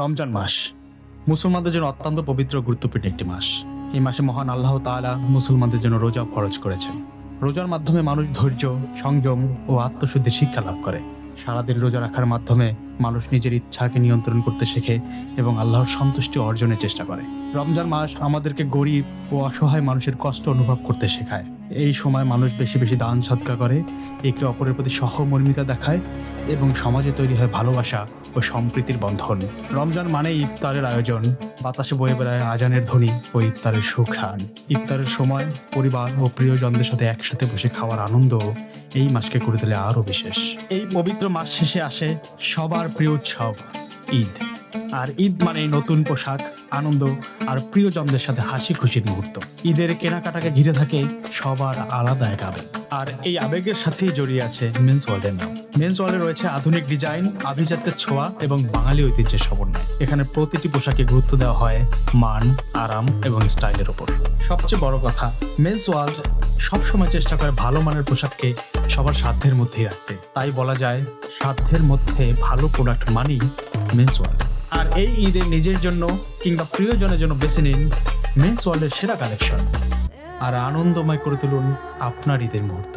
রমজান মাস মুসলমানদের জন্য অত্যন্ত পবিত্র গুরুত্বপূর্ণ একটি মাস। এই মাসে মহান আল্লাহ তাআলা মুসলমানদের জন্য রোজা ফরজ করেছেন। রোজার মাধ্যমে মানুষ ধৈর্য, সংযম ও আত্মশুদ্ধির শিক্ষা লাভ করে। সারাদিন রোজা রাখার মাধ্যমে মানুষ নিজের ইচ্ছাকে নিয়ন্ত্রণ করতে শেখে এবং আল্লাহর সন্তুষ্টি অর্জনের চেষ্টা করে। রমজান মাস আমাদেরকে গরিব ও অসহায় মানুষের কষ্ট অনুভব করতে শেখায়। এই সময় মানুষ বেশি বেশি দান সদকা করে, একে অপরের প্রতি সহমর্মিতা দেখায় এবং সমাজে তৈরি হয় ভালোবাসা ও সম্প্রীতির বন্ধন। রমজান মানে ইফতারের আয়োজন, বাতাসে বয়ে বেড়ায় আজানের ধ্বনি ও ইফতারের সুঘ্রাণ। ইফতারের সময় পরিবার ও প্রিয়জনদের সাথে একসাথে বসে খাওয়ার আনন্দ এই মাসকে করে তোলে আরও বিশেষ। এই পবিত্র মাস শেষে আসে সবার প্রিয় উৎসব ঈদ। আর ঈদ মানে নতুন পোশাক, আনন্দ আর প্রিয়জনদের সাথে হাসি খুশির মুহূর্ত। ঈদের কেনাকাটাকে ঘিরে থাকে সবার আলাদা এক আবেগ। আর এই আবেগের সাথেই জড়িয়ে আছে মেন্স ওয়ার্ল্ডের নাম। মেন্স ওয়ার্ল্ডে রয়েছে আধুনিক ডিজাইন, আভিজাত্যের ছোঁয়া এবং বাঙালি ঐতিহ্যের সমন্বয়। এখানে প্রতিটি পোশাকে গুরুত্ব দেওয়া হয় মান, আরাম এবং স্টাইলের উপর। সবচেয়ে বড় কথা, মেন্স ওয়ার্ল্ড সবসময় চেষ্টা করে ভালো মানের পোশাককে সবার সাধ্যের মধ্যেই রাখতে। তাই বলা যায় সাধ্যের মধ্যে ভালো প্রোডাক্ট মানেই মেন্স ওয়ার্ল্ড। আর এই ঈদে নিজের জন্য কিংবা প্রিয়জনের জন্য বেছে নিন মেন্স ওয়ার্ল্ডের সেরা কালেকশন আর আনন্দময় করে তুলুন আপনার ঈদের মুহূর্ত।